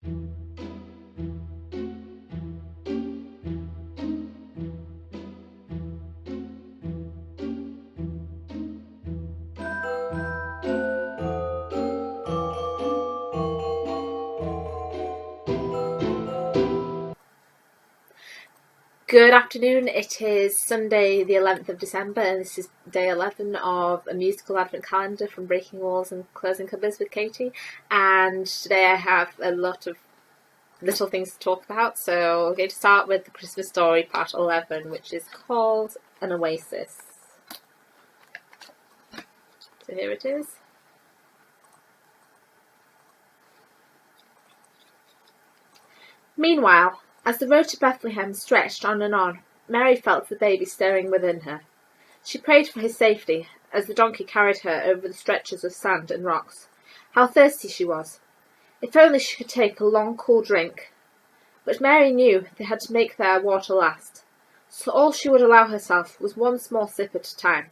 Good afternoon, it is Sunday the 11th of December and this is day 11 of a musical advent calendar from Breaking Walls and Closing Cupboards with Katie, and today I have a lot of little things to talk about. So we're going to start with the Christmas story part 11, which is called An Oasis. So here it is. Meanwhile, as the road to Bethlehem stretched on and on, Mary felt the baby stirring within her. She prayed for his safety as the donkey carried her over the stretches of sand and rocks. How thirsty she was! If only she could take a long, cool drink. But Mary knew they had to make their water last, so all she would allow herself was one small sip at a time.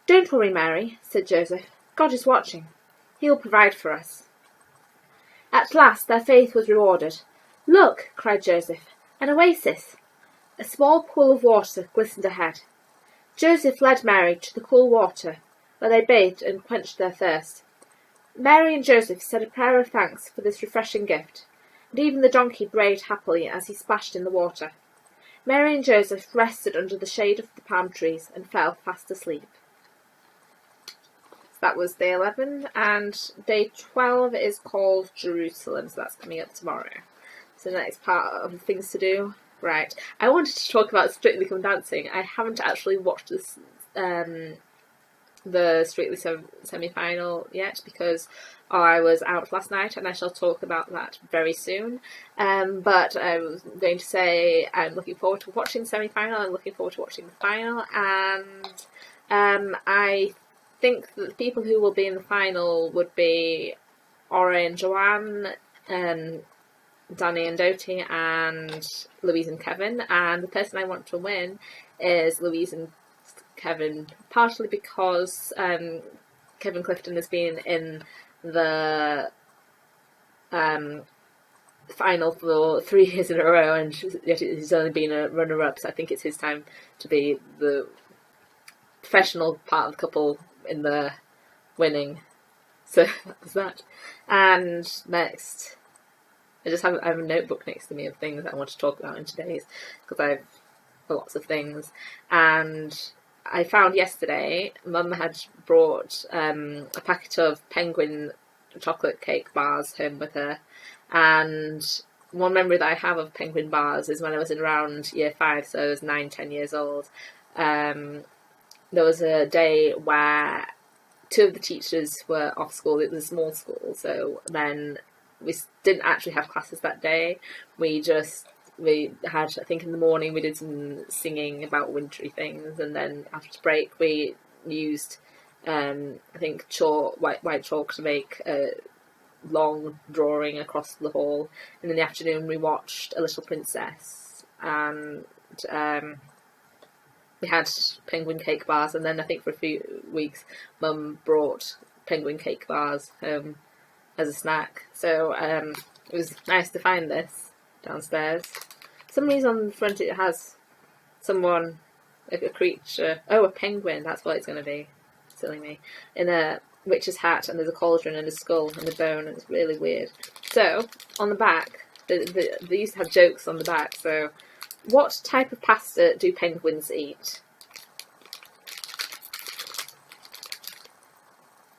"Don't worry, Mary," said Joseph. "God is watching. He will provide for us." At last their faith was rewarded. "Look," cried Joseph, "an oasis!" A small pool of water glistened ahead. Joseph led Mary to the cool water, where they bathed and quenched their thirst. Mary and Joseph said a prayer of thanks for this refreshing gift, and even the donkey brayed happily as he splashed in the water. Mary and Joseph rested under the shade of the palm trees and fell fast asleep. That was day 11, and day 12 is called Jerusalem, so that's coming up tomorrow. So the next part of things to do. Right, I wanted to talk about Strictly Come Dancing. I haven't actually watched this, the Strictly semi-final yet because I was out last night, and I shall talk about that very soon. But I was going to say I'm looking forward to watching the semi-final. I'm looking forward to watching the final, and I think that the people who will be in the final would be Ore and Joanne, Danny and Doty, and Louise and Kevin, and the person I want to win is Louise and Kevin, partly because Kevin Clifton has been in the final for 3 years in a row, and yet he's only been a runner-up, so I think it's his time to be the professional part of the couple in the winning. So that's that. And next, I have a notebook next to me of things that I want to talk about in today's, because I have lots of things. And I found yesterday, Mum had brought a packet of Penguin chocolate cake bars home with her. And one memory that I have of Penguin bars is when I was in around year 5, so I was 9-10 years old. There was a day where 2 of the teachers were off school. It was a small school, so then we didn't actually have classes that day. We had, I think in the morning we did some singing about wintry things, and then after break we used I think white chalk to make a long drawing across the hall, and in the afternoon we watched A Little Princess, and we had penguin cake bars, and then I think for a few weeks Mum brought penguin cake bars home as a snack. So it was nice to find this downstairs. For some reason on the front it has someone, like a creature. Oh, a penguin, that's what it's going to be. Silly me. In a witch's hat, and there's a cauldron and a skull and a bone, and it's really weird. So, on the back, they used to have jokes on the back. So, what type of pasta do penguins eat?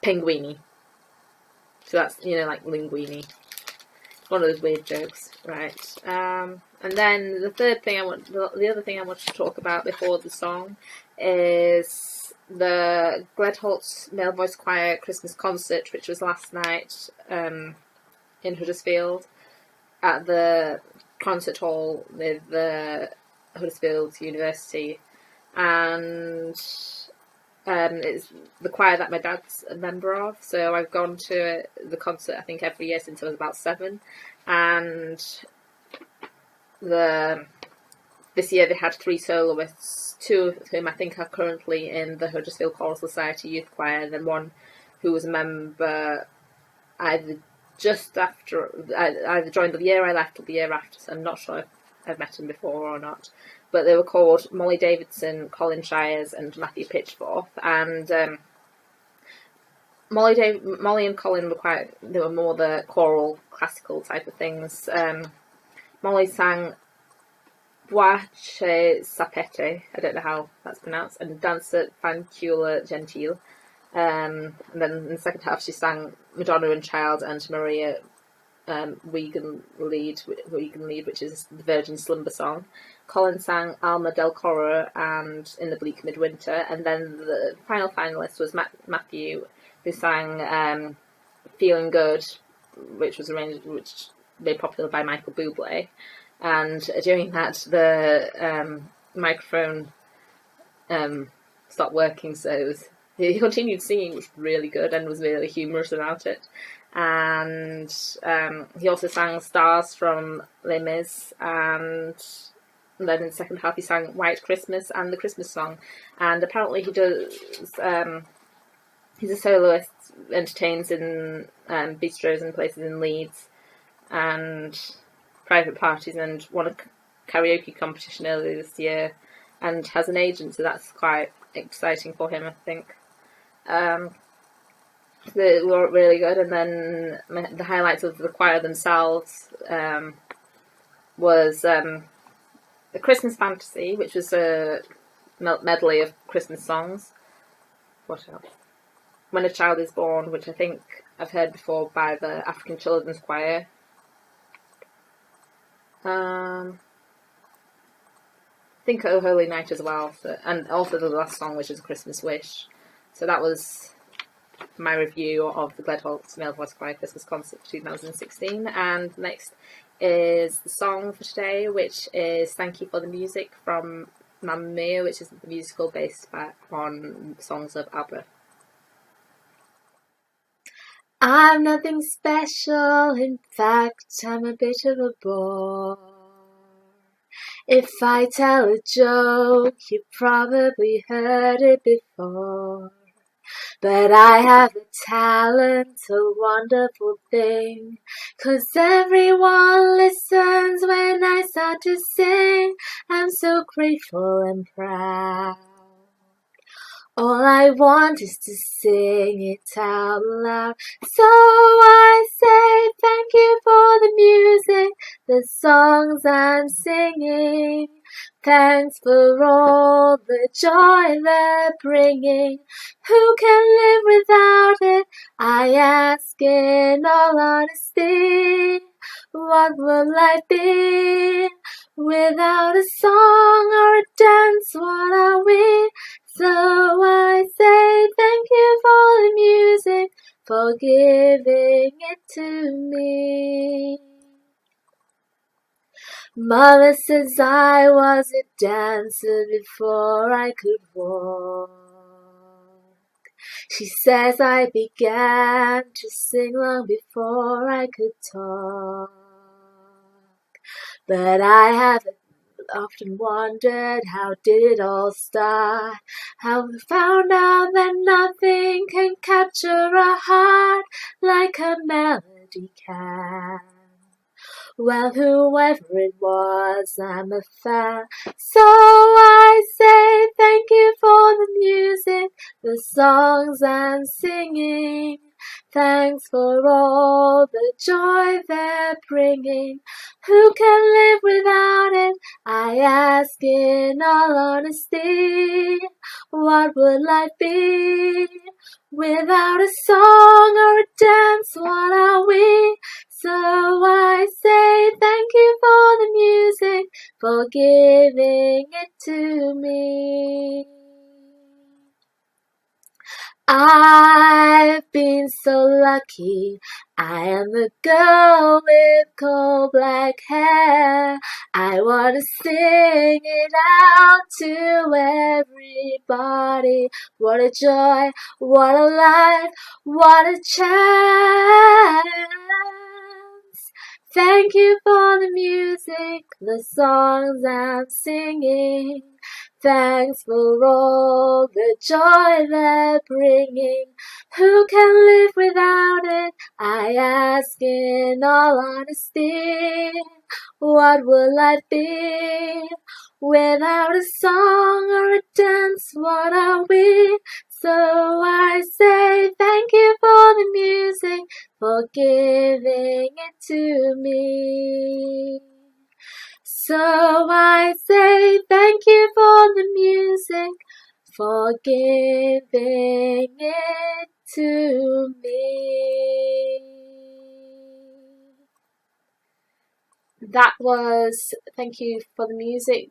Penguini. So that's, like linguini. One of those weird jokes, right? And then the other thing I want to talk about before the song is the Gledholt Male Voice Choir Christmas concert, which was last night in Huddersfield at the concert hall with the Huddersfield University, and it's the choir that my dad's a member of, so I've gone to the concert I think every year since I was about 7, and this year they had 3 soloists, 2 of whom I think are currently in the Huddersfield Choral Society Youth Choir, and then one who was a member either just after, I either joined the year I left or the year after, so I'm not sure if I've met him before or not. But they were called Molly Davidson, Colin Shires, and Matthew Pitchforth. And Molly and Colin they were more the choral, classical type of things. Molly sang Voce Sapete, I don't know how that's pronounced, and Danza Fancula Gentile. And then in the second half she sang Madonna and Child and Maria Regan Lead, which is the Virgin Slumber song. Colin sang Alma del Coro and In the Bleak Midwinter, and then the final finalist was Matthew, who sang Feeling Good, which made popular by Michael Bublé. And during that, the microphone stopped working, so he continued singing, which was really good and was really humorous about it. And he also sang Stars from Les Mis, and then in the second half he sang White Christmas and the Christmas song. And apparently he does, he's a soloist, entertains in bistros and places in Leeds and private parties, and won a karaoke competition earlier this year, and has an agent, so that's quite exciting for him, I think. They were really good. And then the highlights of the choir themselves was A Christmas Fantasy, which was a medley of Christmas songs. What else? When a Child is Born, which I think I've heard before by the African Children's Choir. I think Oh Holy Night as well, and also the last song, which is A Christmas Wish. So that was my review of the Gledholt Male Voice Choir Christmas Concert for 2016. And next is the song for today, which is Thank You for the Music from Mamma Mia, which is the musical based on songs of ABBA. I'm nothing special, in fact I'm a bit of a bore. If I tell a joke, you probably heard it before. But I have a talent, a wonderful thing, 'cause everyone listens when I start to sing. I'm so grateful and proud. All I want is to sing it out loud. So I say thank you for the music, the songs I'm singing. Thanks for all the joy they're bringing. Who can live without it? I ask in all honesty. What will life be without a song or a dance? What are we? So I say thank you for the music, for giving it to me. Mother says I was a dancer before I could walk. She says I began to sing long before I could talk. But I have often wondered, how did it all start? How we found out that nothing can capture a heart like a melody can. Well, whoever it was, I'm a fan. So I say thank you for the music, the songs I'm singing. Thanks for all the joy they're bringing. Who can live without it? I ask in all honesty. What would life be without a song or a dance? What are we? So I say thank you for the music, for giving it to me. I've been so lucky, I am a girl with coal black hair. I wanna sing it out to everybody. What a joy, what a life, what a chance. Thank you for the music, the songs I'm singing. Thanks for all the joy they're bringing. Who can live without it? I ask in all honesty. What will life be without a song or a dance? What are we? So I say thank you for the music, for giving it to me. So I say thank you for the music, for giving it to me. That was Thank You for the Music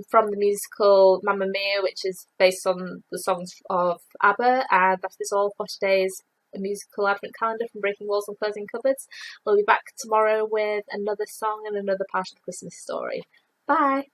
from the musical Mamma Mia, which is based on the songs of ABBA, and that is all for today's musical advent calendar from Breaking Walls and Closing Cupboards. We'll be back tomorrow with another song and another part of the Christmas story. Bye!